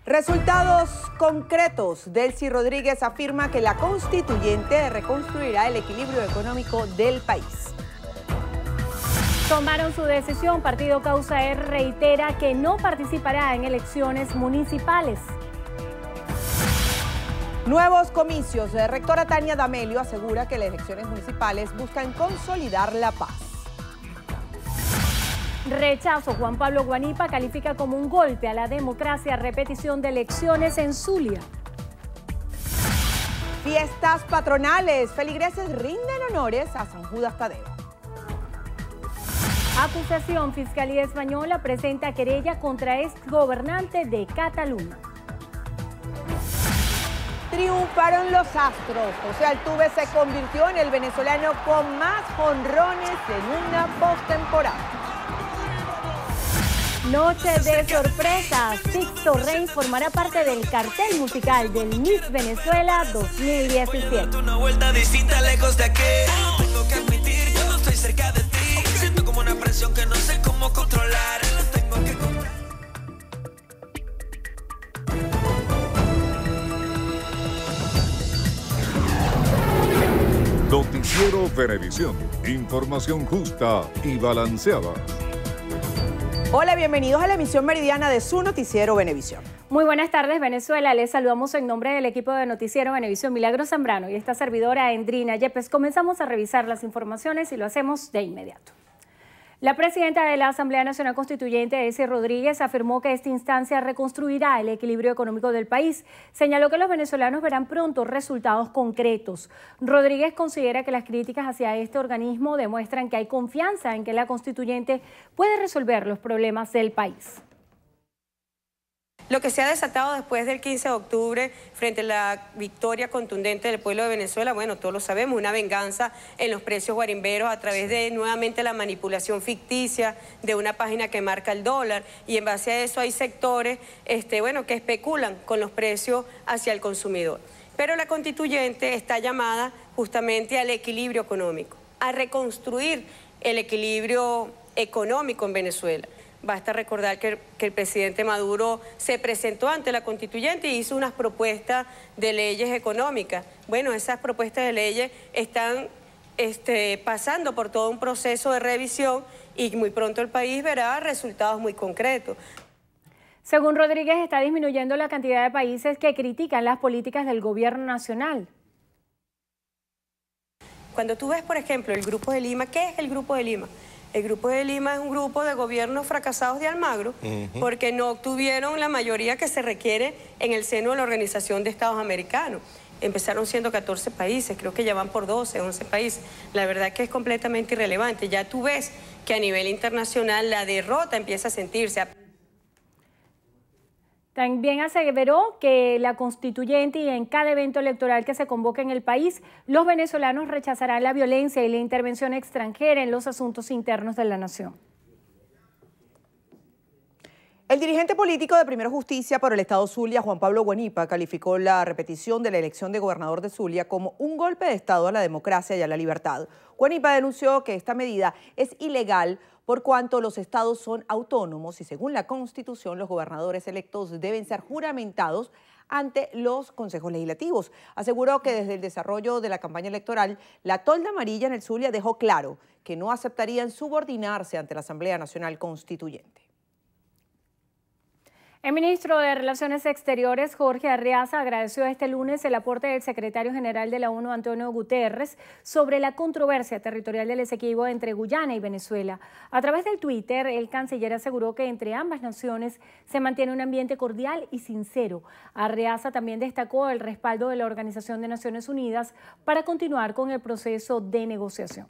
Resultados concretos. Delcy Rodríguez afirma que la constituyente reconstruirá el equilibrio económico del país. Tomaron su decisión. Partido Causa R reitera que no participará en elecciones municipales. Nuevos comicios. La rectora Tania D'Amelio asegura que las elecciones municipales buscan consolidar la paz. Rechazo. Juan Pablo Guanipa califica como un golpe a la democracia repetición de elecciones en Zulia. Fiestas patronales. Feligreses rinden honores a San Judas Tadeo. Acusación. Fiscalía Española presenta querella contra exgobernante de Cataluña. Triunfaron los Astros. José Altuve se convirtió en el venezolano con más jonrones en una postemporada. Noche de sorpresas. Sixto Reyes formará parte del cartel musical del Miss Venezuela 2017. Una vuelta distinta lejos de aquí. Tengo que admitir, yo no estoy cerca de ti. Siento como una presión que no sé cómo controlar. Tengo que comprar. Noticiero Venevisión. Información justa y balanceada. Hola, bienvenidos a la emisión meridiana de su noticiero Venevisión. Muy buenas tardes, Venezuela. Les saludamos en nombre del equipo de Noticiero Venevisión, Milagros Zambrano y esta servidora Endrina Yepes. Comenzamos a revisar las informaciones y lo hacemos de inmediato. La presidenta de la Asamblea Nacional Constituyente, Delcy Rodríguez, afirmó que esta instancia reconstruirá el equilibrio económico del país. Señaló que los venezolanos verán pronto resultados concretos. Rodríguez considera que las críticas hacia este organismo demuestran que hay confianza en que la constituyente puede resolver los problemas del país. Lo que se ha desatado después del 15 de octubre frente a la victoria contundente del pueblo de Venezuela, bueno, todos lo sabemos, una venganza en los precios guarimberos a través de nuevamente la manipulación ficticia de una página que marca el dólar y en base a eso hay sectores que especulan con los precios hacia el consumidor. Pero la constituyente está llamada justamente al equilibrio económico, a reconstruir el equilibrio económico en Venezuela. Basta recordar que el presidente Maduro se presentó ante la constituyente y hizo unas propuestas de leyes económicas. Bueno, esas propuestas de leyes están pasando por todo un proceso de revisión y muy pronto el país verá resultados muy concretos. Según Rodríguez, está disminuyendo la cantidad de países que critican las políticas del gobierno nacional. Cuando tú ves, por ejemplo, el Grupo de Lima, ¿qué es el Grupo de Lima? El Grupo de Lima es un grupo de gobiernos fracasados de Almagro porque no obtuvieron la mayoría que se requiere en el seno de la Organización de Estados Americanos. Empezaron siendo 14 países, creo que ya van por 12, 11 países. La verdad que es completamente irrelevante. Ya tú ves que a nivel internacional la derrota empieza a sentirse. También aseveró que la constituyente y en cada evento electoral que se convoque en el país, los venezolanos rechazarán la violencia y la intervención extranjera en los asuntos internos de la nación. El dirigente político de Primero Justicia por el Estado Zulia, Juan Pablo Guanipa, calificó la repetición de la elección de gobernador de Zulia como un golpe de Estado a la democracia y a la libertad. Guanipa denunció que esta medida es ilegal por cuanto los estados son autónomos y según la Constitución los gobernadores electos deben ser juramentados ante los consejos legislativos. Aseguró que desde el desarrollo de la campaña electoral, la tolda amarilla en el Zulia dejó claro que no aceptarían subordinarse ante la Asamblea Nacional Constituyente. El ministro de Relaciones Exteriores, Jorge Arreaza, agradeció este lunes el aporte del secretario general de la ONU, Antonio Guterres, sobre la controversia territorial del Esequibo entre Guyana y Venezuela. A través del Twitter, el canciller aseguró que entre ambas naciones se mantiene un ambiente cordial y sincero. Arreaza también destacó el respaldo de la Organización de Naciones Unidas para continuar con el proceso de negociación.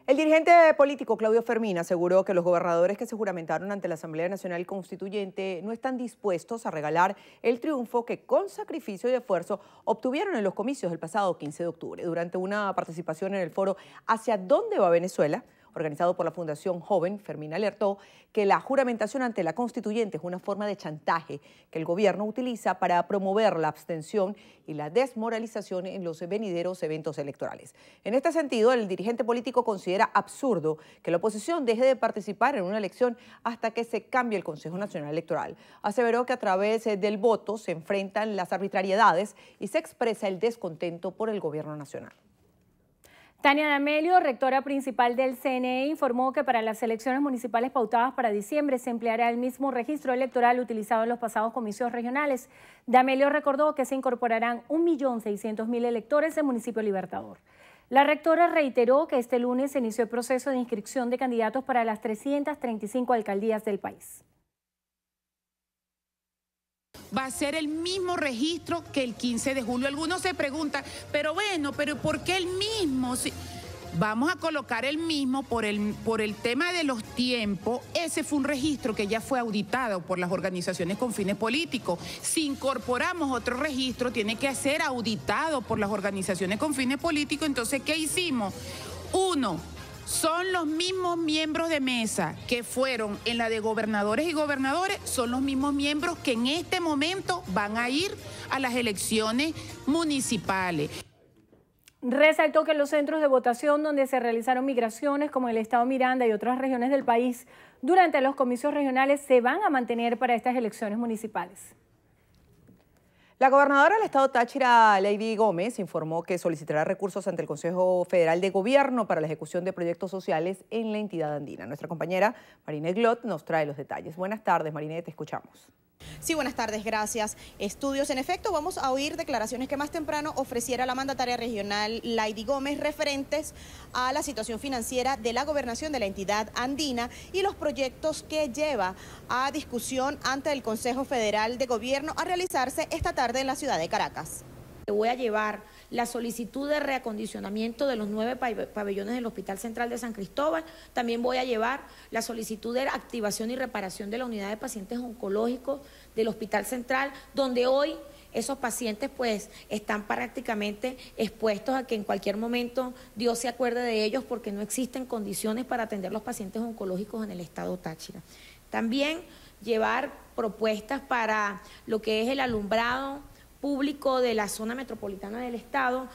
El dirigente político Claudio Fermín aseguró que los gobernadores que se juramentaron ante la Asamblea Nacional Constituyente no están dispuestos a regalar el triunfo que con sacrificio y esfuerzo obtuvieron en los comicios del pasado 15 de octubre. Durante una participación en el foro ¿Hacia dónde va Venezuela?, organizado por la Fundación Joven, Fermín alertó que la juramentación ante la constituyente es una forma de chantaje que el gobierno utiliza para promover la abstención y la desmoralización en los venideros eventos electorales. En este sentido, el dirigente político considera absurdo que la oposición deje de participar en una elección hasta que se cambie el Consejo Nacional Electoral. Aseveró que a través del voto se enfrentan las arbitrariedades y se expresa el descontento por el gobierno nacional. Tania D'Amelio, rectora principal del CNE, informó que para las elecciones municipales pautadas para diciembre se empleará el mismo registro electoral utilizado en los pasados comicios regionales. D'Amelio recordó que se incorporarán 1.600.000 electores del municipio Libertador. La rectora reiteró que este lunes se inició el proceso de inscripción de candidatos para las 335 alcaldías del país. Va a ser el mismo registro que el 15 de julio. Algunos se preguntan, pero bueno, ¿pero por qué el mismo? Si vamos a colocar el mismo por el tema de los tiempos. Ese fue un registro que ya fue auditado por las organizaciones con fines políticos. Si incorporamos otro registro, tiene que ser auditado por las organizaciones con fines políticos. Entonces, ¿qué hicimos? Uno, son los mismos miembros de mesa que fueron en la de gobernadores y gobernadores, son los mismos miembros que en este momento van a ir a las elecciones municipales. Resaltó que los centros de votación donde se realizaron migraciones, como el estado Miranda y otras regiones del país, durante los comicios regionales se van a mantener para estas elecciones municipales. La gobernadora del estado Táchira, Lady Gómez, informó que solicitará recursos ante el Consejo Federal de Gobierno para la ejecución de proyectos sociales en la entidad andina. Nuestra compañera Marinet Glot nos trae los detalles. Buenas tardes, Marinet, te escuchamos. Sí, buenas tardes, gracias. Estudios, en efecto, vamos a oír declaraciones que más temprano ofreciera la mandataria regional Lady Gómez referentes a la situación financiera de la gobernación de la entidad andina y los proyectos que lleva a discusión ante el Consejo Federal de Gobierno a realizarse esta tarde en la ciudad de Caracas. Voy a llevar la solicitud de reacondicionamiento de los 9 pabellones del Hospital Central de San Cristóbal. También voy a llevar la solicitud de activación y reparación de la unidad de pacientes oncológicos del Hospital Central, donde hoy esos pacientes pues están prácticamente expuestos a que en cualquier momento Dios se acuerde de ellos porque no existen condiciones para atender los pacientes oncológicos en el estado Táchira. También llevar propuestas para lo que es el alumbrado público de la zona metropolitana del estado,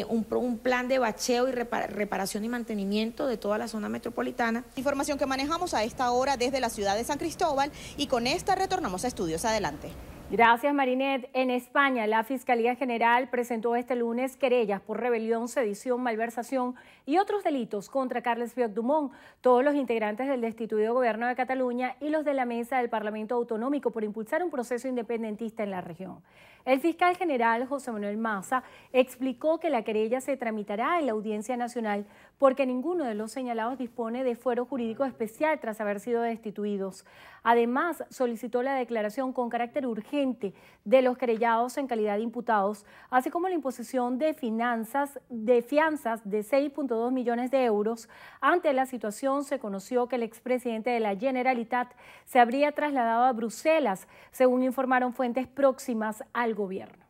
un plan de bacheo y reparación y mantenimiento de toda la zona metropolitana. Información que manejamos a esta hora desde la ciudad de San Cristóbal y con esta retornamos a estudios. Adelante. Gracias, Marinet. En España, la Fiscalía General presentó este lunes querellas por rebelión, sedición, malversación y otros delitos contra Carles Puigdemont, todos los integrantes del destituido Gobierno de Cataluña y los de la Mesa del Parlamento Autonómico por impulsar un proceso independentista en la región. El fiscal general José Manuel Maza explicó que la querella se tramitará en la Audiencia Nacional porque ninguno de los señalados dispone de fuero jurídico especial tras haber sido destituidos. Además, solicitó la declaración con carácter urgente de los querellados en calidad de imputados, así como la imposición de fianzas de 6.2 millones de euros. Ante la situación, se conoció que el expresidente de la Generalitat se habría trasladado a Bruselas, según informaron fuentes próximas al gobierno.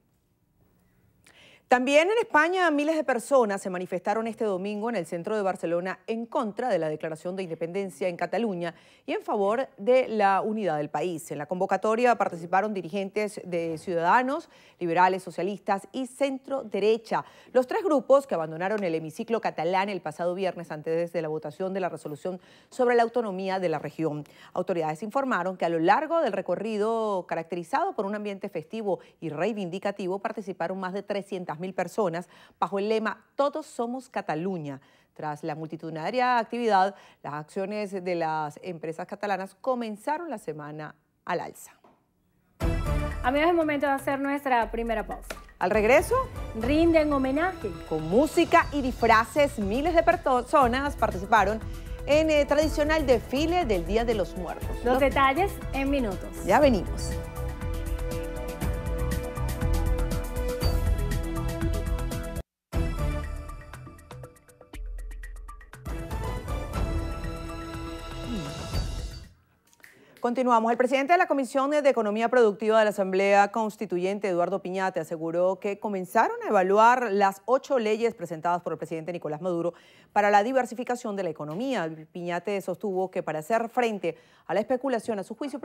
También en España, miles de personas se manifestaron este domingo en el centro de Barcelona en contra de la declaración de independencia en Cataluña y en favor de la unidad del país. En la convocatoria participaron dirigentes de Ciudadanos, liberales, socialistas y centro-derecha. Los tres grupos que abandonaron el hemiciclo catalán el pasado viernes antes de la votación de la resolución sobre la autonomía de la región. Autoridades informaron que a lo largo del recorrido caracterizado por un ambiente festivo y reivindicativo participaron más de 300.000 personas bajo el lema Todos somos Cataluña. Tras la multitudinaria actividad, las acciones de las empresas catalanas comenzaron la semana al alza. Amigos, es momento de hacer nuestra primera pausa. Al regreso, rinden homenaje. Con música y disfraces, miles de personas participaron en el tradicional desfile del Día de los Muertos. Los detalles en minutos. Ya venimos. Continuamos. El presidente de la Comisión de Economía Productiva de la Asamblea Constituyente, Eduardo Piñate, aseguró que comenzaron a evaluar las 8 leyes presentadas por el presidente Nicolás Maduro para la diversificación de la economía. Piñate sostuvo que para hacer frente a la especulación, a su juicio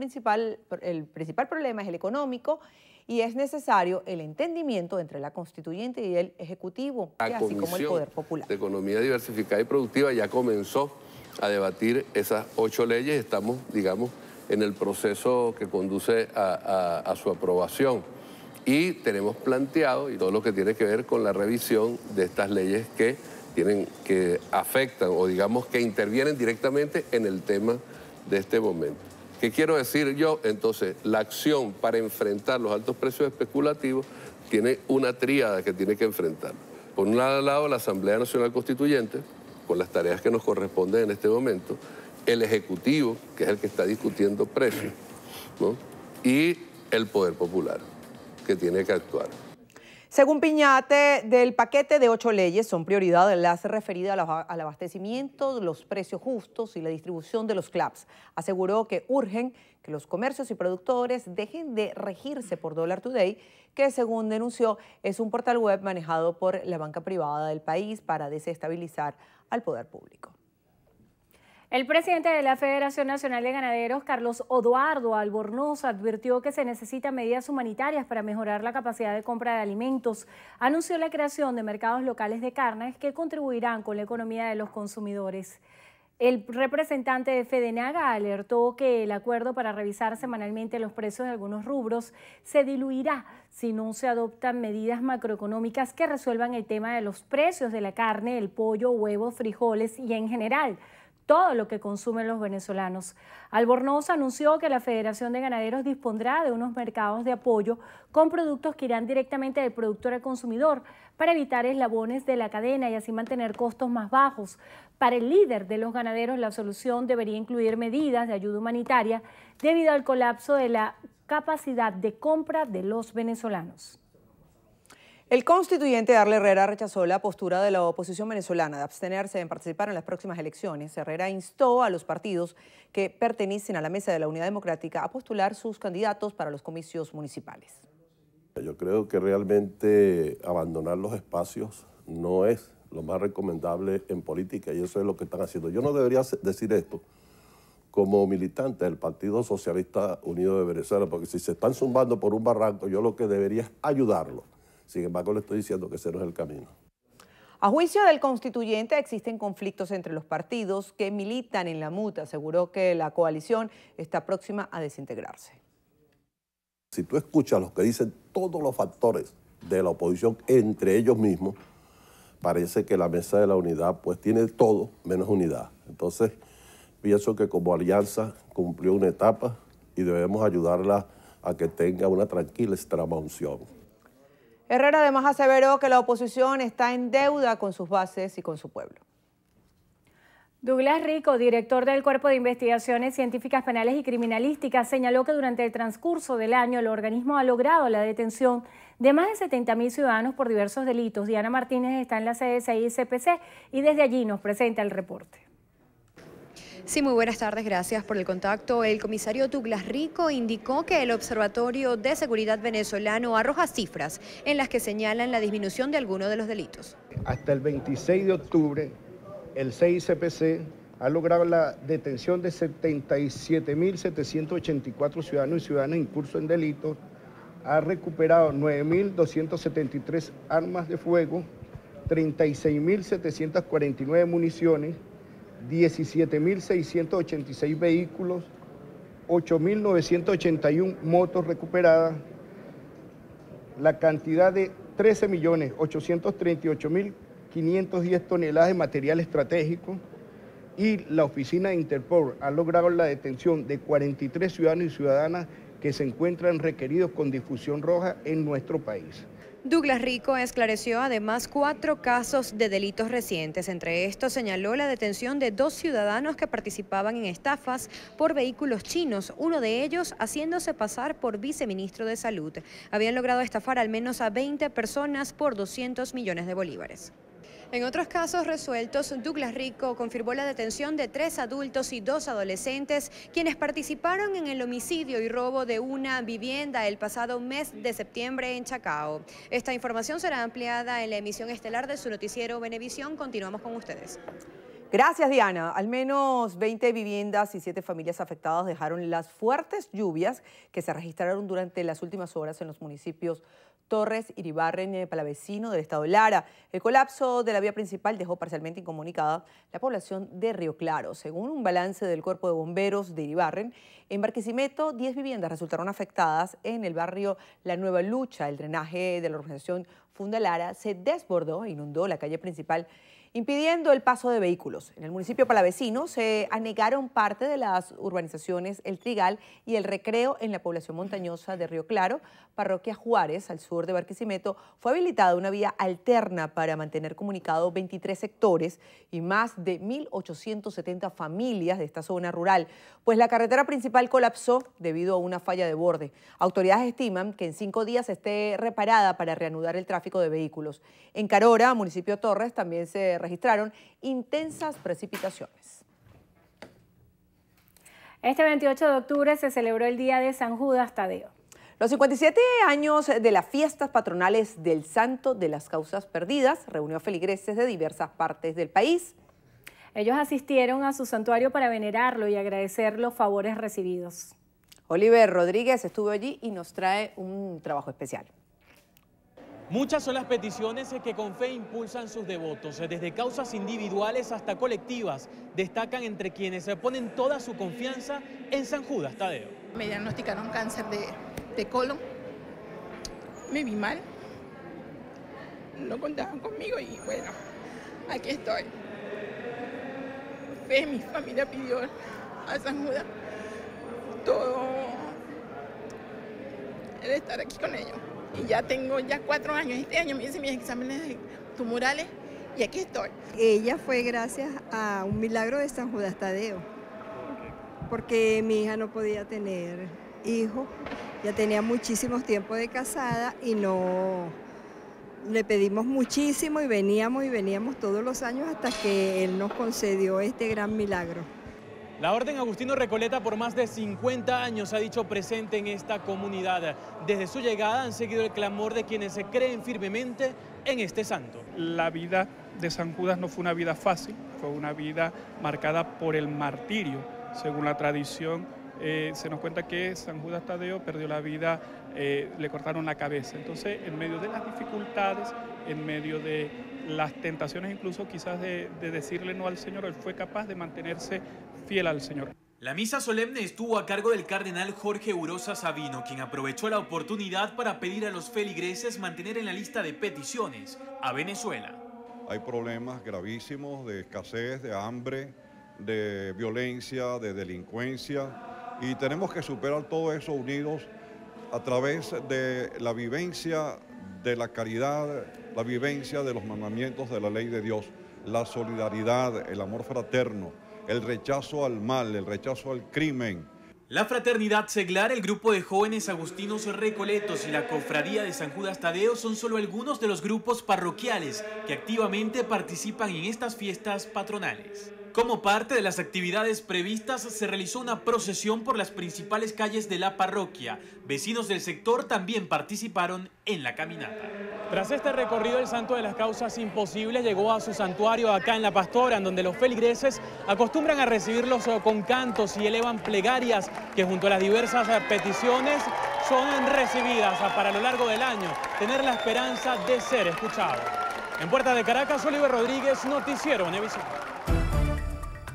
el principal problema es el económico y es necesario el entendimiento entre la Constituyente y el Ejecutivo, así como el Poder Popular. La Economía Diversificada y Productiva ya comenzó a debatir esas 8 leyes. Estamos, digamos, en el proceso que conduce a su aprobación. Y tenemos planteado y todo lo que tiene que ver con la revisión de estas leyes que afectan o digamos que intervienen directamente en el tema de este momento. ¿Qué quiero decir yo? Entonces, la acción para enfrentar los altos precios especulativos tiene una tríada que tiene que enfrentar. Por un lado, la Asamblea Nacional Constituyente, con las tareas que nos corresponden en este momento, el Ejecutivo, que es el que está discutiendo precios, ¿no? Y el Poder Popular, que tiene que actuar. Según Piñate, del paquete de 8 leyes son prioridad las referidas al abastecimiento, los precios justos y la distribución de los CLAPS. Aseguró que urgen que los comercios y productores dejen de regirse por Dollar Today, que según denunció es un portal web manejado por la banca privada del país para desestabilizar al poder público. El presidente de la Federación Nacional de Ganaderos, Carlos Oduardo Albornoz, advirtió que se necesitan medidas humanitarias para mejorar la capacidad de compra de alimentos. Anunció la creación de mercados locales de carnes que contribuirán con la economía de los consumidores. El representante de Fedenaga alertó que el acuerdo para revisar semanalmente los precios de algunos rubros se diluirá si no se adoptan medidas macroeconómicas que resuelvan el tema de los precios de la carne, el pollo, huevos, frijoles y en general todo lo que consumen los venezolanos. Albornoz anunció que la Federación de Ganaderos dispondrá de unos mercados de apoyo con productos que irán directamente del productor al consumidor para evitar eslabones de la cadena y así mantener costos más bajos. Para el líder de los ganaderos, la solución debería incluir medidas de ayuda humanitaria debido al colapso de la capacidad de compra de los venezolanos. El constituyente Darle Herrera rechazó la postura de la oposición venezolana de abstenerse en participar en las próximas elecciones. Herrera instó a los partidos que pertenecen a la Mesa de la Unidad Democrática a postular sus candidatos para los comicios municipales. Yo creo que realmente abandonar los espacios no es lo más recomendable en política y eso es lo que están haciendo. Yo no debería decir esto como militante del Partido Socialista Unido de Venezuela, porque si se están zumbando por un barranco, yo lo que debería es ayudarlo. Sin embargo, le estoy diciendo que ese no es el camino. A juicio del constituyente, existen conflictos entre los partidos que militan en la MUT. Aseguró que la coalición está próxima a desintegrarse. Si tú escuchas lo que dicen todos los factores de la oposición entre ellos mismos, parece que la Mesa de la Unidad pues tiene todo menos unidad. Entonces, pienso que como alianza cumplió una etapa y debemos ayudarla a que tenga una tranquila extrema-unción. Herrera además aseveró que la oposición está en deuda con sus bases y con su pueblo. Douglas Rico, director del Cuerpo de Investigaciones Científicas Penales y Criminalísticas, señaló que durante el transcurso del año el organismo ha logrado la detención de más de 70.000 ciudadanos por diversos delitos. Diana Martínez está en la sede 6 CPC y desde allí nos presenta el reporte. Sí, muy buenas tardes, gracias por el contacto. El comisario Douglas Rico indicó que el Observatorio de Seguridad venezolano arroja cifras en las que señalan la disminución de algunos de los delitos. Hasta el 26 de octubre, el CICPC ha logrado la detención de 77.784 ciudadanos y ciudadanas incursos en delitos, ha recuperado 9.273 armas de fuego, 36.749 municiones, 17.686 vehículos, 8.981 motos recuperadas, la cantidad de 13.838.510 toneladas de material estratégico y la oficina de Interpol ha logrado la detención de 43 ciudadanos y ciudadanas que se encuentran requeridos con difusión roja en nuestro país. Douglas Rico esclareció además 4 casos de delitos recientes. Entre estos señaló la detención de 2 ciudadanos que participaban en estafas por vehículos chinos, uno de ellos haciéndose pasar por viceministro de Salud. Habían logrado estafar al menos a 20 personas por 200 millones de bolívares. En otros casos resueltos, Douglas Rico confirmó la detención de 3 adultos y 2 adolescentes, quienes participaron en el homicidio y robo de una vivienda el pasado mes de septiembre en Chacao. Esta información será ampliada en la emisión estelar de su noticiero Venevisión. Continuamos con ustedes. Gracias, Diana. Al menos 20 viviendas y 7 familias afectadas dejaron las fuertes lluvias que se registraron durante las últimas horas en los municipios Torres, Iribarren, Palavecino del estado Lara. El colapso de la vía principal dejó parcialmente incomunicada la población de Río Claro. Según un balance del Cuerpo de Bomberos de Iribarren, en Barquisimeto 10 viviendas resultaron afectadas. En el barrio La Nueva Lucha, el drenaje de la organización Funda Lara se desbordó e inundó la calle principal, impidiendo el paso de vehículos. En el municipio palavecino se anegaron parte de las urbanizaciones El Trigal y El Recreo en la población montañosa de Río Claro. Parroquia Juárez, al sur de Barquisimeto, fue habilitada una vía alterna para mantener comunicados 23 sectores y más de 1.870 familias de esta zona rural, pues la carretera principal colapsó debido a una falla de borde. Autoridades estiman que en 5 días esté reparada para reanudar el tráfico de vehículos. En Carora, municipio Torres, también se registraron intensas precipitaciones. Este 28 de octubre se celebró el Día de San Judas Tadeo. Los 57 años de las fiestas patronales del Santo de las Causas Perdidas reunió a feligreses de diversas partes del país. Ellos asistieron a su santuario para venerarlo y agradecer los favores recibidos. Oliver Rodríguez estuvo allí y nos trae un trabajo especial. Muchas son las peticiones que con fe impulsan sus devotos, desde causas individuales hasta colectivas. Destacan entre quienes ponen toda su confianza en San Judas Tadeo. Me diagnosticaron cáncer de colon, me vi mal, no contaban conmigo y bueno, aquí estoy. Fe, mi familia pidió a San Judas todo el estar aquí con ellos. Y ya tengo 4 años, este año me hice mis exámenes tumorales y aquí estoy. Ella fue gracias a un milagro de San Judas Tadeo, porque mi hija no podía tener hijos, ya tenía muchísimos tiempos de casada y no le pedimos muchísimo y veníamos todos los años hasta que él nos concedió este gran milagro. La Orden Agustino Recoleta por más de 50 años ha dicho presente en esta comunidad. Desde su llegada han seguido el clamor de quienes se creen firmemente en este santo. La vida de San Judas no fue una vida fácil, fue una vida marcada por el martirio. Según la tradición, se nos cuenta que San Judas Tadeo perdió la vida, le cortaron la cabeza. Entonces, en medio de las dificultades, en medio de las tentaciones incluso quizás de decirle no al Señor, él fue capaz de mantenerse fiel al Señor. La misa solemne estuvo a cargo del cardenal Jorge Urosa Sabino, quien aprovechó la oportunidad para pedir a los feligreses mantener en la lista de peticiones a Venezuela. Hay problemas gravísimos de escasez, de hambre, de violencia, de delincuencia, y tenemos que superar todo eso unidos a través de la vivencia de la caridad, la vivencia de los mandamientos de la ley de Dios, la solidaridad, el amor fraterno, el rechazo al mal, el rechazo al crimen. La Fraternidad Seglar, el grupo de jóvenes agustinos recoletos y la Cofradía de San Judas Tadeo son solo algunos de los grupos parroquiales que activamente participan en estas fiestas patronales. Como parte de las actividades previstas, se realizó una procesión por las principales calles de la parroquia. Vecinos del sector también participaron en la caminata. Tras este recorrido, el Santo de las Causas Imposibles llegó a su santuario acá en La Pastora, en donde los feligreses acostumbran a recibirlos con cantos y elevan plegarias que junto a las diversas peticiones son recibidas para a lo largo del año tener la esperanza de ser escuchados. En Puerta de Caracas, Oliver Rodríguez, Noticiero Venevisión.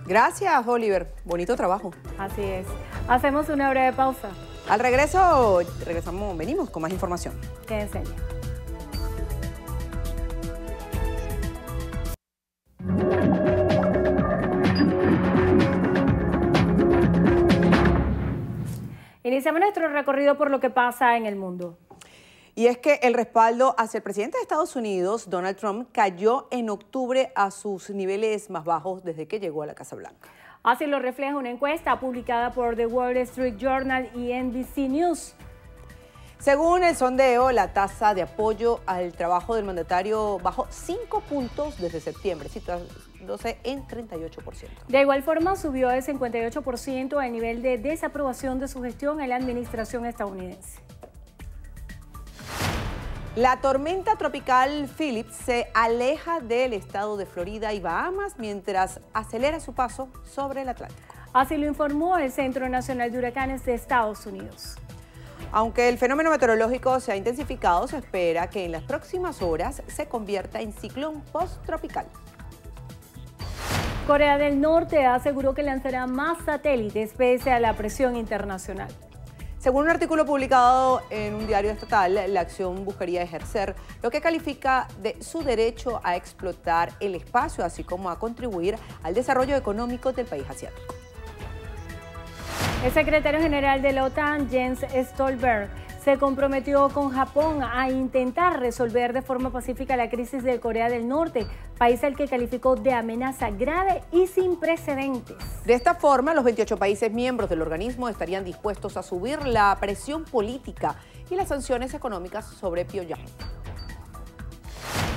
Gracias, Oliver. Bonito trabajo. Así es. Hacemos una breve pausa. Al regreso, venimos con más información. Quédense allí. Iniciamos nuestro recorrido por lo que pasa en el mundo. Y es que el respaldo hacia el presidente de Estados Unidos, Donald Trump, cayó en octubre a sus niveles más bajos desde que llegó a la Casa Blanca. Así lo refleja una encuesta publicada por The Wall Street Journal y NBC News. Según el sondeo, la tasa de apoyo al trabajo del mandatario bajó 5 puntos desde septiembre, situándose en 38%. De igual forma, subió de 58% el nivel de desaprobación de su gestión en la administración estadounidense. La tormenta tropical Philip se aleja del estado de Florida y Bahamas mientras acelera su paso sobre el Atlántico. Así lo informó el Centro Nacional de Huracanes de Estados Unidos. Aunque el fenómeno meteorológico se ha intensificado, se espera que en las próximas horas se convierta en ciclón posttropical. Corea del Norte aseguró que lanzará más satélites pese a la presión internacional. Según un artículo publicado en un diario estatal, la acción buscaría ejercer lo que califica de su derecho a explotar el espacio, así como a contribuir al desarrollo económico del país asiático. El secretario general de la OTAN, Jens Stoltenberg, se comprometió con Japón a intentar resolver de forma pacífica la crisis de Corea del Norte, país al que calificó de amenaza grave y sin precedentes. De esta forma, los 28 países miembros del organismo estarían dispuestos a subir la presión política y las sanciones económicas sobre Pyongyang.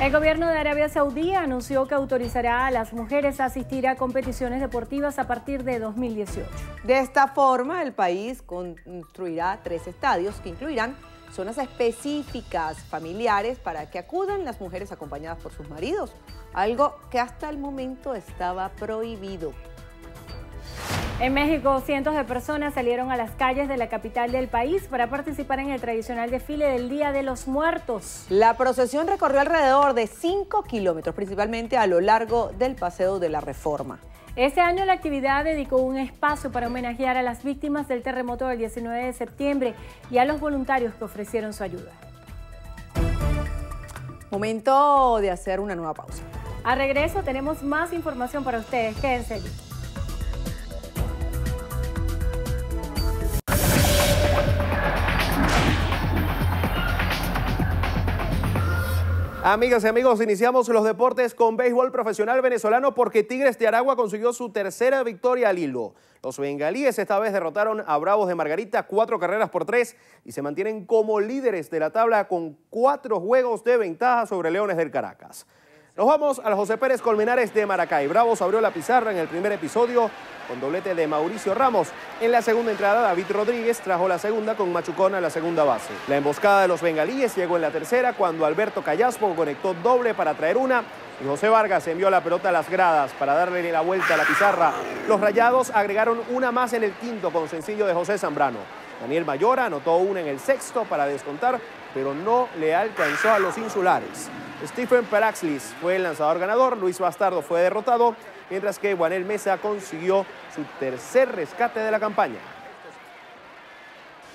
El gobierno de Arabia Saudí anunció que autorizará a las mujeres a asistir a competiciones deportivas a partir de 2018. De esta forma, el país construirá 3 estadios que incluirán zonas específicas familiares para que acudan las mujeres acompañadas por sus maridos, algo que hasta el momento estaba prohibido. En México, cientos de personas salieron a las calles de la capital del país para participar en el tradicional desfile del Día de los Muertos. La procesión recorrió alrededor de 5 kilómetros, principalmente a lo largo del Paseo de la Reforma. Este año la actividad dedicó un espacio para homenajear a las víctimas del terremoto del 19 de septiembre y a los voluntarios que ofrecieron su ayuda. Momento de hacer una nueva pausa. A regreso tenemos más información para ustedes. Quédense allí. Amigas y amigos, iniciamos los deportes con béisbol profesional venezolano porque Tigres de Aragua consiguió su tercera victoria al hilo. Los bengalíes esta vez derrotaron a Bravos de Margarita 4-3 y se mantienen como líderes de la tabla con 4 juegos de ventaja sobre Leones del Caracas. Nos vamos al José Pérez Colmenares de Maracay. Bravos abrió la pizarra en el primer episodio con doblete de Mauricio Ramos. En la segunda entrada, David Rodríguez trajo la segunda con Machucón a la segunda base. La emboscada de los bengalíes llegó en la tercera cuando Alberto Callaspo conectó doble para traer una y José Vargas envió la pelota a las gradas para darle la vuelta a la pizarra. Los Rayados agregaron una más en el quinto con sencillo de José Zambrano. Daniel Mayora anotó una en el sexto para descontar, pero no le alcanzó a los insulares. Stephen Peraxlis fue el lanzador ganador, Luis Bastardo fue derrotado, mientras que Juanel Mesa consiguió su tercer rescate de la campaña.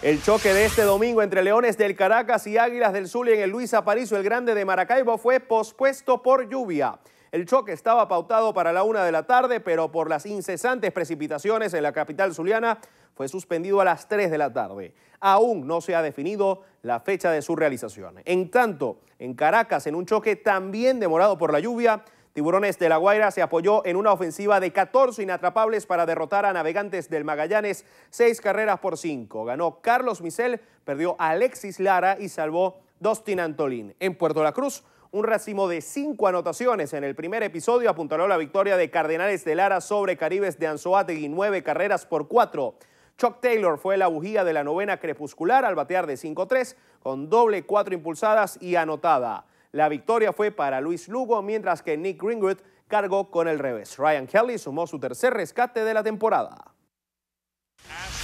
El choque de este domingo entre Leones del Caracas y Águilas del Zulia en el Luis Aparicio el Grande de Maracaibo fue pospuesto por lluvia. El choque estaba pautado para la 1 de la tarde, pero por las incesantes precipitaciones en la capital zuliana fue suspendido a las 3 de la tarde. Aún no se ha definido la fecha de su realización. En tanto, en Caracas, en un choque también demorado por la lluvia, Tiburones de La Guaira se apoyó en una ofensiva de 14 inatrapables para derrotar a Navegantes del Magallanes 6-5. Ganó Carlos Misel, perdió a Alexis Lara y salvó Dustin Antolín. En Puerto La Cruz, un racimo de 5 anotaciones en el primer episodio apuntaló la victoria de Cardenales de Lara sobre Caribes de Anzoátegui 9-4. Chuck Taylor fue la bujía de la novena crepuscular al batear de 5-3 con doble 4 impulsadas y anotada. La victoria fue para Luis Lugo, mientras que Nick Greenwood cargó con el revés. Ryan Kelly sumó su tercer rescate de la temporada.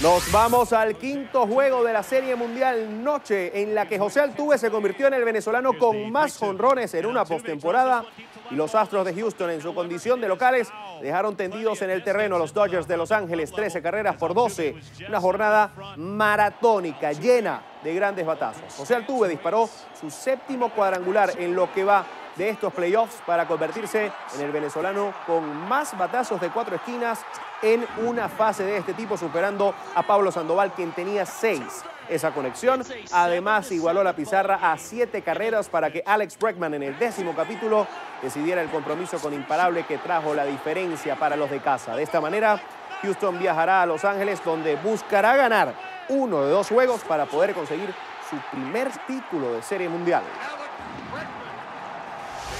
Nos vamos al quinto juego de la Serie Mundial, noche en la que José Altuve se convirtió en el venezolano con más jonrones en una postemporada y los Astros de Houston en su condición de locales dejaron tendidos en el terreno a los Dodgers de Los Ángeles 13-12, una jornada maratónica llena de grandes batazos. José Altuve disparó su séptimo cuadrangular en lo que va de estos playoffs para convertirse en el venezolano con más batazos de 4 esquinas en una fase de este tipo, superando a Pablo Sandoval, quien tenía 6. Esa conexión además igualó la pizarra a 7 carreras para que Alex Bregman en el 10º capítulo decidiera el compromiso con Imparable que trajo la diferencia para los de casa. De esta manera, Houston viajará a Los Ángeles, donde buscará ganar uno de 2 juegos para poder conseguir su primer título de Serie Mundial.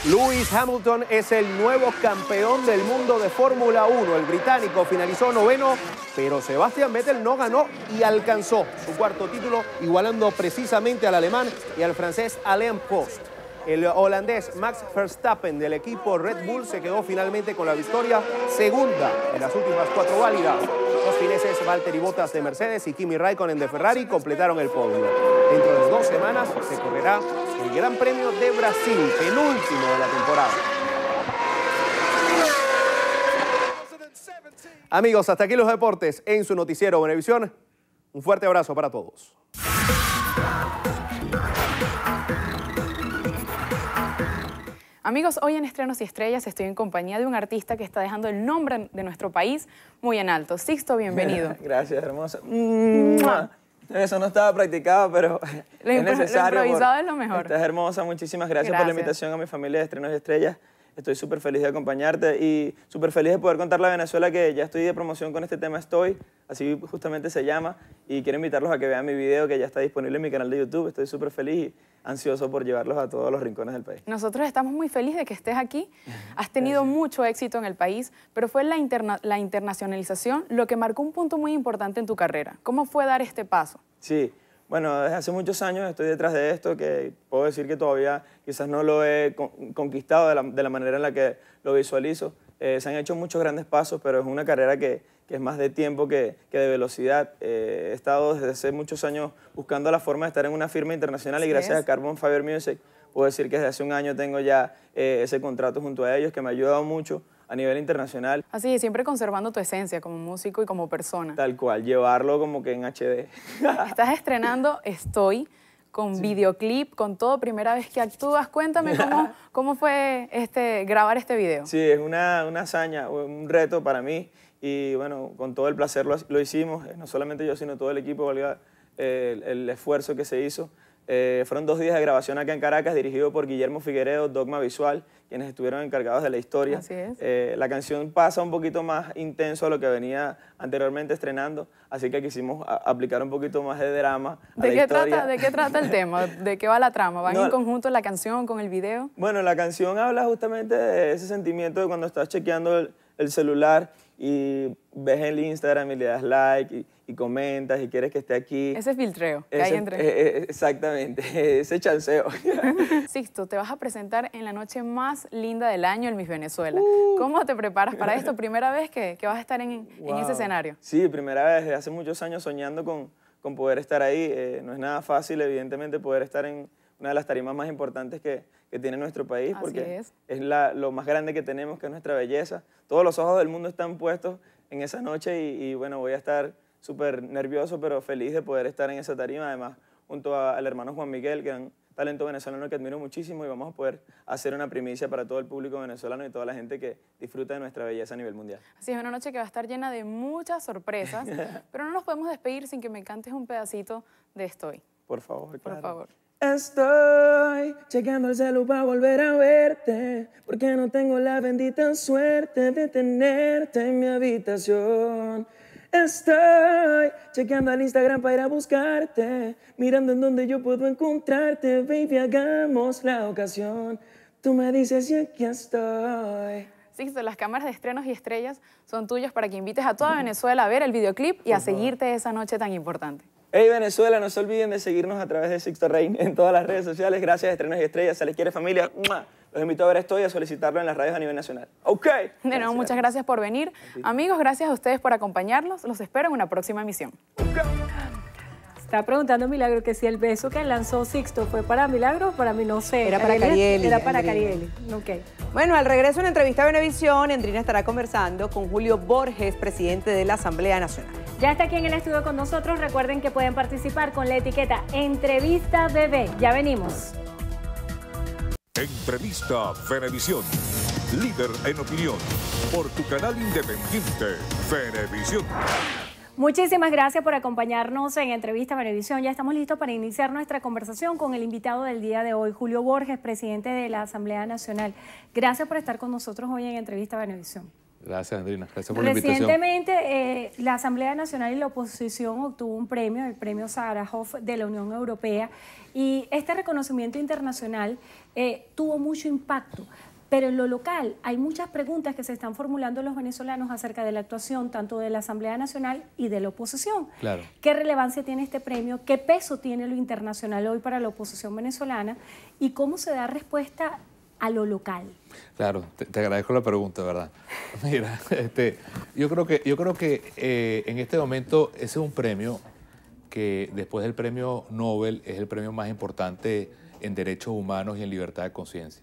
Lewis Hamilton es el nuevo campeón del mundo de Fórmula 1. El británico finalizó noveno, pero Sebastian Vettel no ganó y alcanzó su cuarto título, igualando precisamente al alemán y al francés Alain Prost. El holandés Max Verstappen del equipo Red Bull se quedó finalmente con la victoria, segunda en las últimas 4 válidas. Los fineses Valtteri Bottas de Mercedes y Kimi Raikkonen de Ferrari completaron el podio. Dentro de 2 semanas se correrá el Gran Premio de Brasil, penúltimo de la temporada. Amigos, hasta aquí los deportes en su noticiero Venevisión. Un fuerte abrazo para todos. Amigos, hoy en Estrenos y Estrellas estoy en compañía de un artista que está dejando el nombre de nuestro país muy en alto. Sixto, bienvenido. Gracias, hermosa. Eso no estaba practicado, pero es necesario. Lo improvisado es lo mejor. Estás hermosa, muchísimas gracias por la invitación a mi familia de Estrenos y Estrellas. Estoy súper feliz de acompañarte y súper feliz de poder contarle a Venezuela que ya estoy de promoción con este tema Estoy, así justamente se llama, y quiero invitarlos a que vean mi video que ya está disponible en mi canal de YouTube. Estoy súper feliz y ansioso por llevarlos a todos los rincones del país. Nosotros estamos muy felices de que estés aquí. Has tenido mucho éxito en el país, pero fue la internacionalización lo que marcó un punto muy importante en tu carrera. ¿Cómo fue dar este paso? Sí. Bueno, desde hace muchos años estoy detrás de esto, que puedo decir que todavía quizás no lo he conquistado de la manera en la que lo visualizo. Se han hecho muchos grandes pasos, pero es una carrera que es más de tiempo que de velocidad. He estado desde hace muchos años buscando la forma de estar en una firma internacional y gracias a Carbon Fiber Music puedo decir que desde hace un año tengo ya ese contrato junto a ellos que me ha ayudado mucho a nivel internacional. Así, siempre conservando tu esencia como músico y como persona. Tal cual, llevarlo como que en HD. Estás estrenando Estoy con videoclip, con todo, primera vez que actúas. Cuéntame cómo fue grabar este video. Sí, es una hazaña, un reto para mí y bueno, con todo el placer lo hicimos, no solamente yo, sino todo el equipo, valga el esfuerzo que se hizo. Fueron 2 días de grabación acá en Caracas, dirigido por Guillermo Figueredo, Dogma Visual, quienes estuvieron encargados de la historia. Así es. La canción pasa un poquito más intenso a lo que venía anteriormente estrenando, así que quisimos aplicar un poquito más de drama a la historia. ¿De qué trata el tema? ¿De qué va la trama? ¿Van en conjunto la canción con el video? Bueno, la canción habla justamente de ese sentimiento de cuando estás chequeando el celular y ves el Instagram y le das like y comentas y quieres que esté aquí. Ese filtreo que hay entre... Exactamente, ese chanceo. Sixto, te vas a presentar en la noche más linda del año en Miss Venezuela. ¿Cómo te preparas para esto? ¿Primera vez que vas a estar en ese escenario? Sí, primera vez, desde hace muchos años soñando con poder estar ahí. No es nada fácil, evidentemente, poder estar en una de las tarimas más importantes que tiene nuestro país, porque es lo más grande que tenemos, que es nuestra belleza. Todos los ojos del mundo están puestos en esa noche y bueno, voy a estar súper nervioso, pero feliz de poder estar en esa tarima, además junto al hermano Juan Miguel, que es un talento venezolano que admiro muchísimo, y vamos a poder hacer una primicia para todo el público venezolano y toda la gente que disfruta de nuestra belleza a nivel mundial. Así es, una noche que va a estar llena de muchas sorpresas, pero no nos podemos despedir sin que me cantes un pedacito de Estoy. Por favor, Por favor. Estoy chequeando el celu para volver a verte, porque no tengo la bendita suerte de tenerte en mi habitación. Estoy chequeando el Instagram para ir a buscarte, mirando en dónde yo puedo encontrarte, baby, hagamos la ocasión. Tú me dices y aquí estoy. Sixto, las cámaras de Estrenos y Estrellas son tuyas para que invites a toda Venezuela a ver el videoclip y a seguirte esa noche tan importante. Hey Venezuela, no se olviden de seguirnos a través de Sixto Rey en todas las redes sociales. Gracias a Estrenos y Estrellas, se les quiere familia. ¡Mua! Los invito a ver Estoy y a solicitarlo en las radios a nivel nacional. ¡Ok! De nuevo, muchas gracias por venir. Amigos, gracias a ustedes por acompañarnos. Los espero en una próxima emisión. Está preguntando Milagro que si el beso que lanzó Sixto fue para Milagro, para mí no sé. Era para Carieli. Era para Carieli. Okay. Bueno, al regreso en entrevista a Venevisión, Endrina estará conversando con Julio Borges, presidente de la Asamblea Nacional. Ya está aquí en el estudio con nosotros. Recuerden que pueden participar con la etiqueta Entrevista Bebé. Ya venimos. Entrevista Venevisión. Líder en opinión. Por tu canal independiente, Venevisión. Muchísimas gracias por acompañarnos en Entrevista Venevisión. Ya estamos listos para iniciar nuestra conversación con el invitado del día de hoy, Julio Borges, presidente de la Asamblea Nacional. Gracias por estar con nosotros hoy en Entrevista Venevisión. Gracias, Andrina. Gracias por la invitación. Recientemente, la Asamblea Nacional y la oposición obtuvo un premio, el premio Sájarov de la Unión Europea, y este reconocimiento internacional tuvo mucho impacto. Pero en lo local hay muchas preguntas que se están formulando los venezolanos acerca de la actuación tanto de la Asamblea Nacional y de la oposición. Claro. ¿Qué relevancia tiene este premio? ¿Qué peso tiene lo internacional hoy para la oposición venezolana? ¿Y cómo se da respuesta a lo local? Claro, te agradezco la pregunta, ¿verdad? Mira, yo creo que en este momento ese es un premio que después del premio Nobel es el premio más importante en derechos humanos y en libertad de conciencia.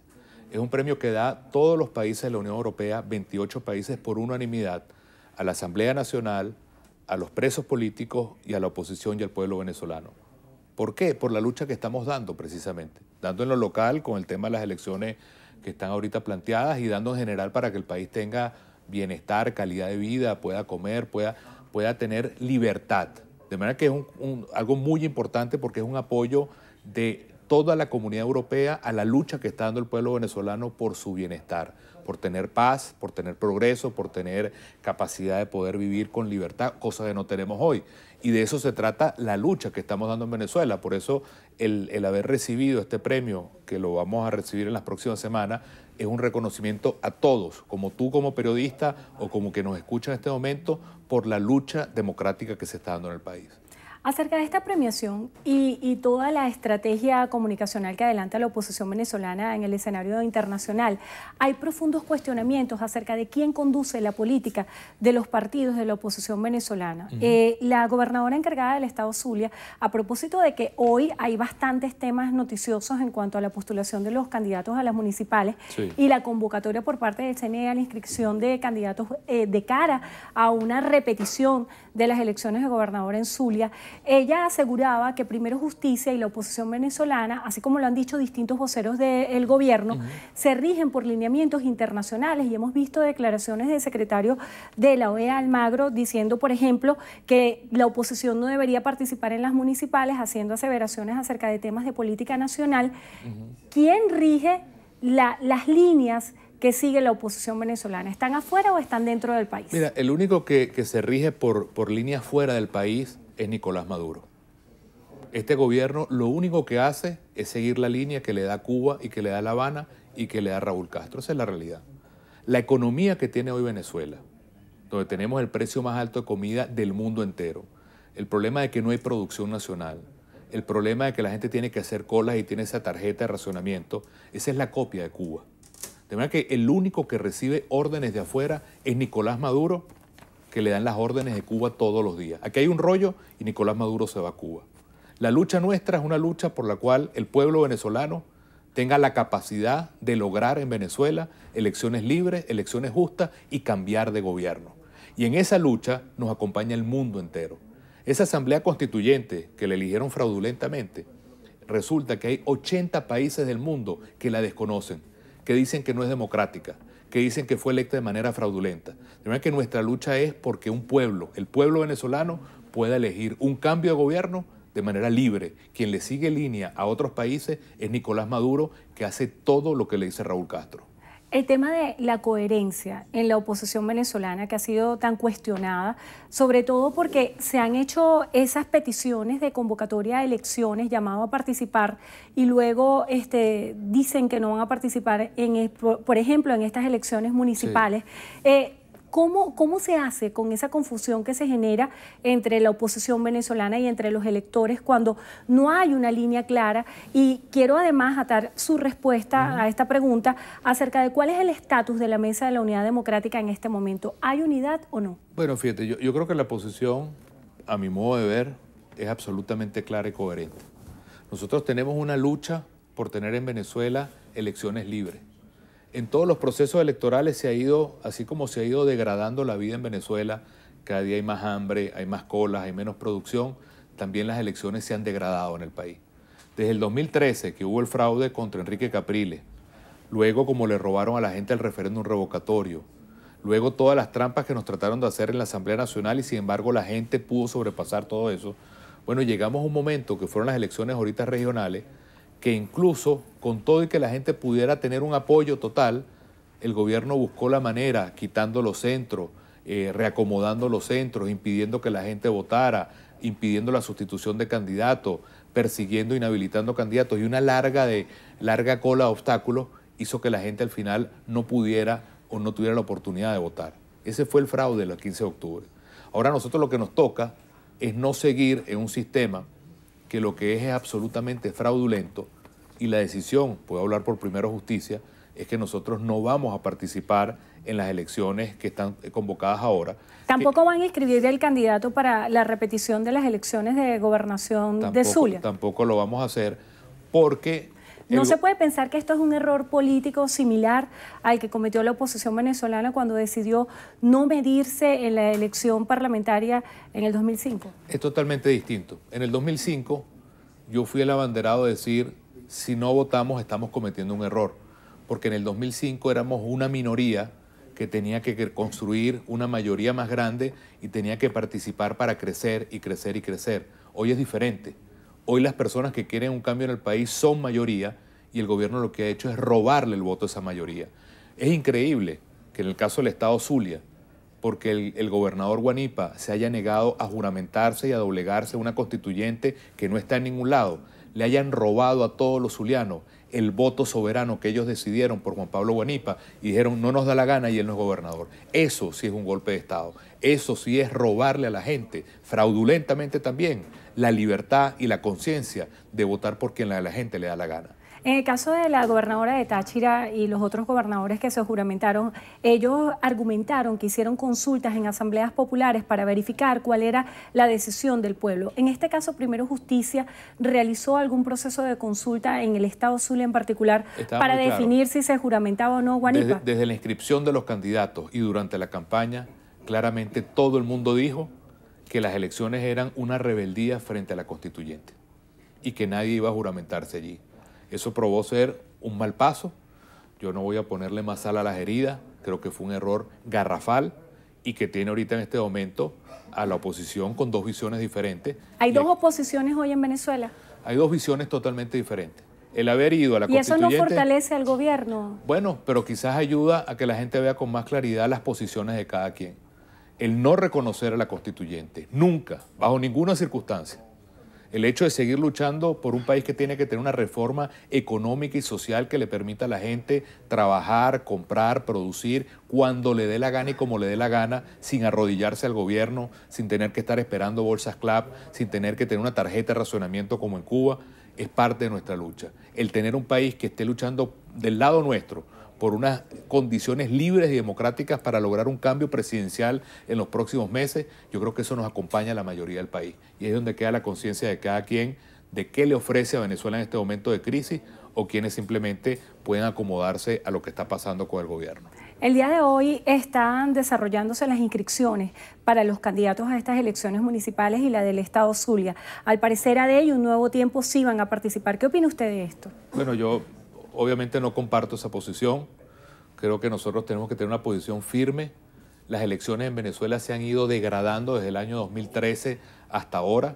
Es un premio que da todos los países de la Unión Europea, 28 países por unanimidad, a la Asamblea Nacional, a los presos políticos y a la oposición y al pueblo venezolano. ¿Por qué? Por la lucha que estamos dando precisamente. Dando en lo local con el tema de las elecciones que están ahorita planteadas y dando en general para que el país tenga bienestar, calidad de vida, pueda comer, pueda tener libertad. De manera que es algo muy importante porque es un apoyo de toda la comunidad europea a la lucha que está dando el pueblo venezolano por su bienestar, por tener paz, por tener progreso, por tener capacidad de poder vivir con libertad, cosa que no tenemos hoy. Y de eso se trata la lucha que estamos dando en Venezuela. Por eso el haber recibido este premio, que lo vamos a recibir en las próximas semanas, es un reconocimiento a todos, como tú como periodista o como que nos escucha en este momento, por la lucha democrática que se está dando en el país. Acerca de esta premiación y toda la estrategia comunicacional que adelanta la oposición venezolana en el escenario internacional, hay profundos cuestionamientos acerca de quién conduce la política de los partidos de la oposición venezolana. La gobernadora encargada del estado Zulia, a propósito de que hoy hay bastantes temas noticiosos en cuanto a la postulación de los candidatos a las municipales y la convocatoria por parte del CNE a la inscripción de candidatos de cara a una repetición de las elecciones de gobernador en Zulia, ella aseguraba que Primero Justicia y la oposición venezolana, así como lo han dicho distintos voceros del gobierno, se rigen por lineamientos internacionales, y hemos visto declaraciones del secretario de la OEA, Almagro, diciendo, por ejemplo, que la oposición no debería participar en las municipales, haciendo aseveraciones acerca de temas de política nacional. ¿Quién rige las líneas que sigue la oposición venezolana? ¿Están afuera o están dentro del país? Mira, el único que se rige por líneas fuera del país es Nicolás Maduro. Este gobierno lo único que hace es seguir la línea que le da Cuba y que le da La Habana y que le da Raúl Castro. Esa es la realidad. La economía que tiene hoy Venezuela, donde tenemos el precio más alto de comida del mundo entero, el problema de que no hay producción nacional, el problema de que la gente tiene que hacer colas y tiene esa tarjeta de racionamiento, esa es la copia de Cuba. De manera que el único que recibe órdenes de afuera es Nicolás Maduro, que le dan las órdenes de Cuba todos los días. Aquí hay un rollo y Nicolás Maduro se va a Cuba. La lucha nuestra es una lucha por la cual el pueblo venezolano tenga la capacidad de lograr en Venezuela elecciones libres, elecciones justas y cambiar de gobierno. Y en esa lucha nos acompaña el mundo entero. Esa asamblea constituyente que la eligieron fraudulentamente, resulta que hay 80 países del mundo que la desconocen, que dicen que no es democrática, que dicen que fue electa de manera fraudulenta. De manera que nuestra lucha es porque un pueblo, el pueblo venezolano, pueda elegir un cambio de gobierno de manera libre. Quien le sigue línea a otros países es Nicolás Maduro, que hace todo lo que le dice Raúl Castro. El tema de la coherencia en la oposición venezolana, que ha sido tan cuestionada, sobre todo porque se han hecho esas peticiones de convocatoria a elecciones, llamado a participar, y luego dicen que no van a participar, por ejemplo, en estas elecciones municipales. Sí. ¿Cómo se hace con esa confusión que se genera entre la oposición venezolana y entre los electores cuando no hay una línea clara? Y quiero además atar su respuesta a esta pregunta acerca de cuál es el estatus de la Mesa de la Unidad Democrática en este momento. ¿Hay unidad o no? Bueno, fíjate, yo creo que la posición, a mi modo de ver, es absolutamente clara y coherente. Nosotros tenemos una lucha por tener en Venezuela elecciones libres. En todos los procesos electorales se ha ido, así como se ha ido degradando la vida en Venezuela, cada día hay más hambre, hay más colas, hay menos producción, también las elecciones se han degradado en el país. Desde el 2013, que hubo el fraude contra Enrique Capriles, luego como le robaron a la gente el referéndum revocatorio, luego todas las trampas que nos trataron de hacer en la Asamblea Nacional y sin embargo la gente pudo sobrepasar todo eso, bueno, llegamos a un momento que fueron las elecciones ahorita regionales, que incluso con todo y que la gente pudiera tener un apoyo total, el gobierno buscó la manera, quitando los centros, reacomodando los centros, impidiendo que la gente votara, impidiendo la sustitución de candidatos, persiguiendo, inhabilitando candidatos, y una larga cola de obstáculos hizo que la gente al final no pudiera o no tuviera la oportunidad de votar. Ese fue el fraude del 15 de octubre. Ahora a nosotros lo que nos toca es no seguir en un sistema que lo que es absolutamente fraudulento, y la decisión, puedo hablar por Primero Justicia, es que nosotros no vamos a participar en las elecciones que están convocadas ahora. ¿Tampoco van a inscribir el candidato para la repetición de las elecciones de gobernación de Zulia? Tampoco lo vamos a hacer porque... ¿No se puede pensar que esto es un error político similar al que cometió la oposición venezolana cuando decidió no medirse en la elección parlamentaria en el 2005? Es totalmente distinto. En el 2005 yo fui el abanderado de decir, si no votamos estamos cometiendo un error, porque en el 2005 éramos una minoría que tenía que construir una mayoría más grande y tenía que participar para crecer y crecer y crecer. Hoy es diferente. Hoy las personas que quieren un cambio en el país son mayoría y el gobierno lo que ha hecho es robarle el voto a esa mayoría. Es increíble que en el caso del estado Zulia, porque el gobernador Guanipa se haya negado a juramentarse y a doblegarse a una constituyente que no está en ningún lado, le hayan robado a todos los zulianos el voto soberano que ellos decidieron por Juan Pablo Guanipa y dijeron no nos da la gana y él no es gobernador. Eso sí es un golpe de Estado. Eso sí es robarle a la gente, fraudulentamente también, la libertad y la conciencia de votar por quien la gente le da la gana. En el caso de la gobernadora de Táchira y los otros gobernadores que se juramentaron, ellos argumentaron que hicieron consultas en asambleas populares para verificar cuál era la decisión del pueblo. En este caso, Primero Justicia realizó algún proceso de consulta en el estado Zulia en particular para definir si se juramentaba o no Guanipa. Desde la inscripción de los candidatos y durante la campaña, claramente todo el mundo dijo que las elecciones eran una rebeldía frente a la constituyente y que nadie iba a juramentarse allí. Eso probó ser un mal paso. Yo no voy a ponerle más sal a las heridas. Creo que fue un error garrafal y que tiene ahorita en este momento a la oposición con dos visiones diferentes. ¿Hay dos oposiciones hoy en Venezuela? Hay dos visiones totalmente diferentes. El haber ido a la constituyente... ¿Y eso no fortalece al gobierno? Bueno, pero quizás ayuda a que la gente vea con más claridad las posiciones de cada quien. El no reconocer a la constituyente, nunca, bajo ninguna circunstancia. El hecho de seguir luchando por un país que tiene que tener una reforma económica y social que le permita a la gente trabajar, comprar, producir cuando le dé la gana y como le dé la gana, sin arrodillarse al gobierno, sin tener que estar esperando bolsas CLAP, sin tener que tener una tarjeta de racionamiento como en Cuba, es parte de nuestra lucha. El tener un país que esté luchando del lado nuestro por unas condiciones libres y democráticas para lograr un cambio presidencial en los próximos meses, yo creo que eso nos acompaña a la mayoría del país. Y es donde queda la conciencia de cada quien de qué le ofrece a Venezuela en este momento de crisis o quienes simplemente pueden acomodarse a lo que está pasando con el gobierno. El día de hoy están desarrollándose las inscripciones para los candidatos a estas elecciones municipales y la del estado Zulia. Al parecer AD y Un Nuevo Tiempo sí van a participar. ¿Qué opina usted de esto? Bueno, yo obviamente no comparto esa posición. Creo que nosotros tenemos que tener una posición firme. Las elecciones en Venezuela se han ido degradando desde el año 2013 hasta ahora.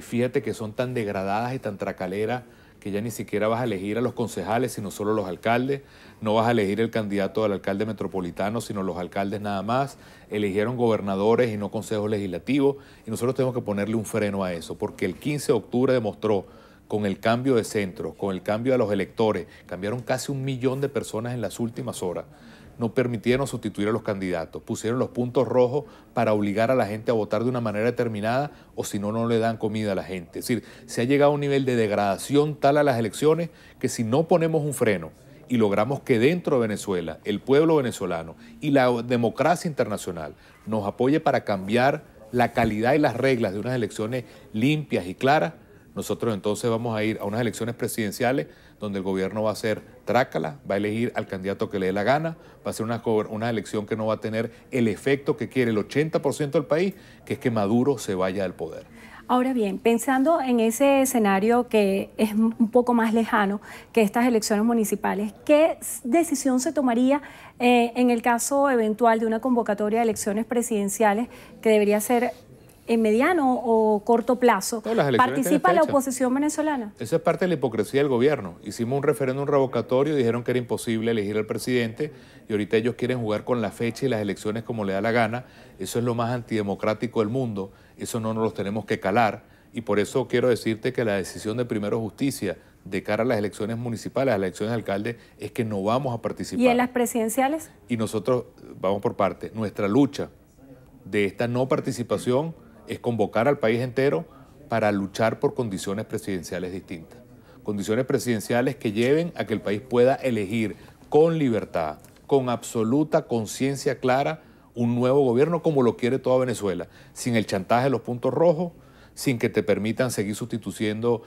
Fíjate que son tan degradadas y tan tracaleras que ya ni siquiera vas a elegir a los concejales, sino solo los alcaldes. No vas a elegir el candidato al alcalde metropolitano, sino los alcaldes nada más. Eligieron gobernadores y no consejos legislativos. Y nosotros tenemos que ponerle un freno a eso, porque el 15 de octubre demostró, con el cambio de centro, con el cambio de los electores, cambiaron casi 1 millón de personas en las últimas horas. No permitieron sustituir a los candidatos, pusieron los puntos rojos para obligar a la gente a votar de una manera determinada o si no, no le dan comida a la gente. Es decir, se ha llegado a un nivel de degradación tal a las elecciones que si no ponemos un freno y logramos que dentro de Venezuela, el pueblo venezolano y la democracia internacional nos apoye para cambiar la calidad y las reglas de unas elecciones limpias y claras, nosotros entonces vamos a ir a unas elecciones presidenciales donde el gobierno va a ser trácala, va a elegir al candidato que le dé la gana, va a ser una elección que no va a tener el efecto que quiere el 80% del país, que es que Maduro se vaya del poder. Ahora bien, pensando en ese escenario que es un poco más lejano que estas elecciones municipales, ¿qué decisión se tomaría en el caso eventual de una convocatoria de elecciones presidenciales que debería ser en mediano o corto plazo. ¿Participa la oposición venezolana? Eso es parte de la hipocresía del gobierno. Hicimos un referéndum revocatorio y dijeron que era imposible elegir al presidente y ahorita ellos quieren jugar con la fecha y las elecciones como le da la gana. Eso es lo más antidemocrático del mundo. Eso no nos los tenemos que calar y por eso quiero decirte que la decisión de Primero Justicia de cara a las elecciones municipales, a las elecciones de alcalde, es que no vamos a participar. ¿Y en las presidenciales? Y nosotros, vamos por parte, nuestra lucha de esta no participación es convocar al país entero para luchar por condiciones presidenciales distintas. Condiciones presidenciales que lleven a que el país pueda elegir con libertad, con absoluta conciencia clara, un nuevo gobierno como lo quiere toda Venezuela, sin el chantaje de los puntos rojos, sin que te permitan seguir sustituyendo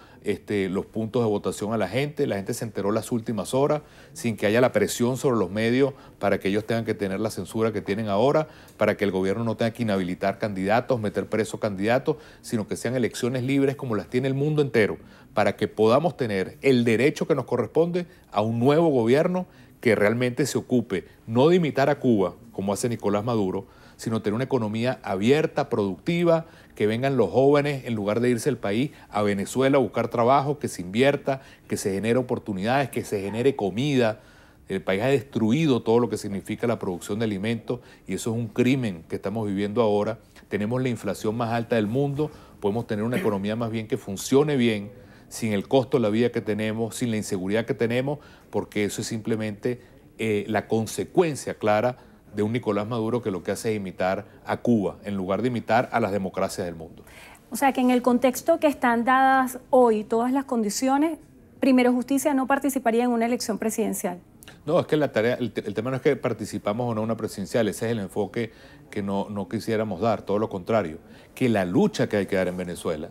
los puntos de votación a la gente se enteró las últimas horas, sin que haya la presión sobre los medios para que ellos tengan que tener la censura que tienen ahora, para que el gobierno no tenga que inhabilitar candidatos, meter presos candidatos, sino que sean elecciones libres como las tiene el mundo entero, para que podamos tener el derecho que nos corresponde a un nuevo gobierno que realmente se ocupe no de imitar a Cuba, como hace Nicolás Maduro, sino tener una economía abierta, productiva, que vengan los jóvenes, en lugar de irse al país, a Venezuela a buscar trabajo, que se invierta, que se genere oportunidades, que se genere comida. El país ha destruido todo lo que significa la producción de alimentos y eso es un crimen que estamos viviendo ahora. Tenemos la inflación más alta del mundo, podemos tener una economía más bien que funcione bien, sin el costo de la vida que tenemos, sin la inseguridad que tenemos, porque eso es simplemente la consecuencia clara de un Nicolás Maduro que lo que hace es imitar a Cuba en lugar de imitar a las democracias del mundo. O sea que en el contexto que están dadas hoy todas las condiciones, Primero Justicia no participaría en una elección presidencial. No, es que el tema no es que participamos o no en una presidencial, ese es el enfoque que no quisiéramos dar, todo lo contrario, que la lucha que hay que dar en Venezuela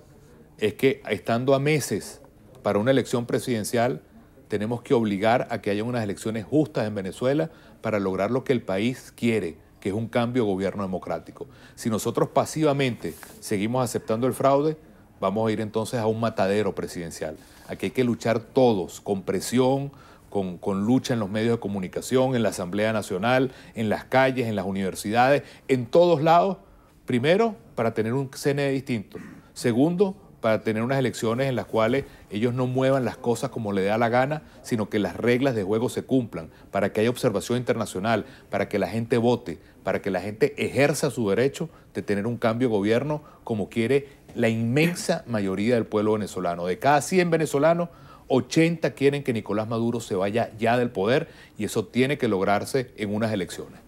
es que estando a meses para una elección presidencial, tenemos que obligar a que haya unas elecciones justas en Venezuela para lograr lo que el país quiere, que es un cambio de gobierno democrático. Si nosotros pasivamente seguimos aceptando el fraude, vamos a ir entonces a un matadero presidencial. Aquí hay que luchar todos, con presión, con lucha en los medios de comunicación, en la Asamblea Nacional, en las calles, en las universidades, en todos lados. Primero, para tener un CNE distinto. Segundo, para tener unas elecciones en las cuales ellos no muevan las cosas como le da la gana, sino que las reglas de juego se cumplan, para que haya observación internacional, para que la gente vote, para que la gente ejerza su derecho de tener un cambio de gobierno como quiere la inmensa mayoría del pueblo venezolano. De cada 100 venezolanos, 80 quieren que Nicolás Maduro se vaya ya del poder y eso tiene que lograrse en unas elecciones.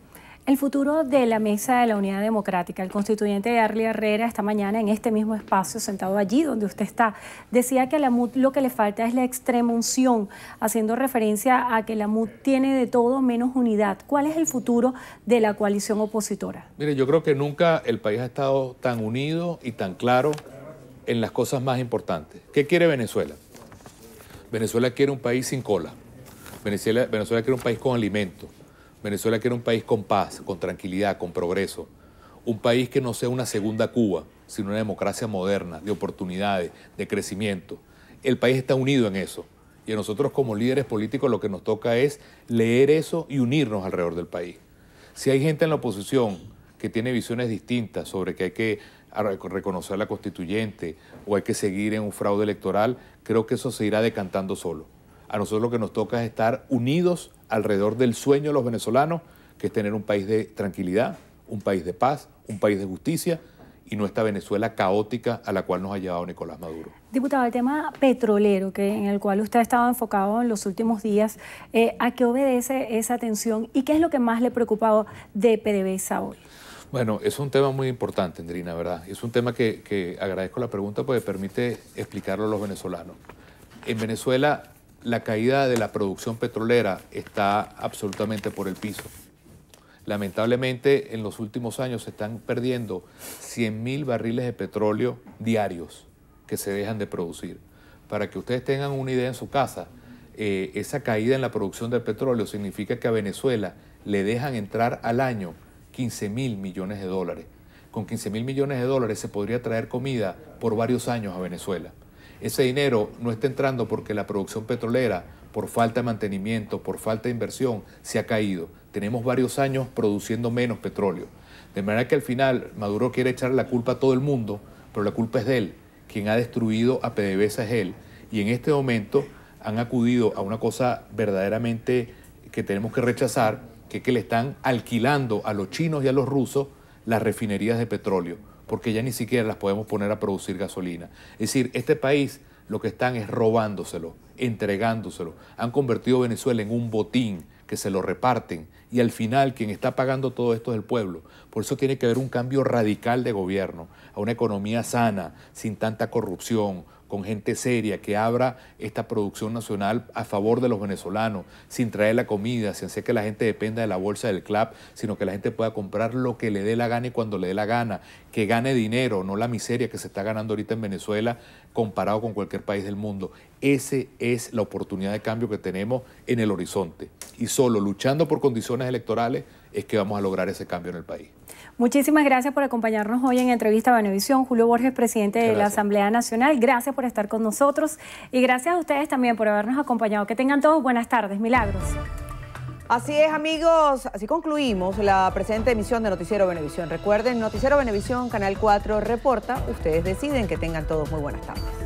El futuro de la Mesa de la Unidad Democrática. El constituyente Arly Herrera esta mañana en este mismo espacio, sentado allí donde usted está, decía que a la MUD lo que le falta es la extremunción, haciendo referencia a que la MUD tiene de todo menos unidad. ¿Cuál es el futuro de la coalición opositora? Mire, yo creo que nunca el país ha estado tan unido y tan claro en las cosas más importantes. ¿Qué quiere Venezuela? Venezuela quiere un país sin cola. Venezuela quiere un país con alimentos. Venezuela quiere un país con paz, con tranquilidad, con progreso. Un país que no sea una segunda Cuba, sino una democracia moderna, de oportunidades, de crecimiento. El país está unido en eso. Y a nosotros como líderes políticos lo que nos toca es leer eso y unirnos alrededor del país. Si hay gente en la oposición que tiene visiones distintas sobre que hay que reconocer la constituyente o hay que seguir en un fraude electoral, creo que eso se irá decantando solo. A nosotros lo que nos toca es estar unidos alrededor del sueño de los venezolanos, que es tener un país de tranquilidad, un país de paz, un país de justicia y no esta Venezuela caótica a la cual nos ha llevado Nicolás Maduro. Diputado, el tema petrolero en el cual usted ha estado enfocado en los últimos días, ¿a qué obedece esa tensión y qué es lo que más le preocupa de PDVSA hoy? Bueno, es un tema muy importante, Andrina, ¿verdad? Es un tema que agradezco la pregunta porque permite explicarlo a los venezolanos. En Venezuela, la caída de la producción petrolera está absolutamente por el piso. Lamentablemente, en los últimos años se están perdiendo 100.000 barriles de petróleo diarios que se dejan de producir. Para que ustedes tengan una idea en su casa, esa caída en la producción del petróleo significa que a Venezuela le dejan entrar al año 15.000 millones de dólares. Con 15.000 millones de dólares se podría traer comida por varios años a Venezuela. Ese dinero no está entrando porque la producción petrolera, por falta de mantenimiento, por falta de inversión, se ha caído. Tenemos varios años produciendo menos petróleo. De manera que al final Maduro quiere echarle la culpa a todo el mundo, pero la culpa es de él. Quien ha destruido a PDVSA es él. Y en este momento han acudido a una cosa verdaderamente que tenemos que rechazar, que es que le están alquilando a los chinos y a los rusos las refinerías de petróleo, porque ya ni siquiera las podemos poner a producir gasolina. Es decir, este país lo que están es robándoselo, entregándoselo. Han convertido a Venezuela en un botín que se lo reparten y al final quien está pagando todo esto es el pueblo. Por eso tiene que haber un cambio radical de gobierno, a una economía sana, sin tanta corrupción, con gente seria, que abra esta producción nacional a favor de los venezolanos, sin traer la comida, sin hacer que la gente dependa de la bolsa del CLAP, sino que la gente pueda comprar lo que le dé la gana y cuando le dé la gana, que gane dinero, no la miseria que se está ganando ahorita en Venezuela comparado con cualquier país del mundo. Esa es la oportunidad de cambio que tenemos en el horizonte. Y solo luchando por condiciones electorales es que vamos a lograr ese cambio en el país. Muchísimas gracias por acompañarnos hoy en Entrevista a Venevisión. Julio Borges, presidente de la Asamblea Nacional, gracias por estar con nosotros y gracias a ustedes también por habernos acompañado. Que tengan todos buenas tardes. Milagros. Así es, amigos, así concluimos la presente emisión de Noticiero Venevisión. Recuerden, Noticiero Venevisión, Canal 4 reporta. Ustedes deciden. Que tengan todos muy buenas tardes.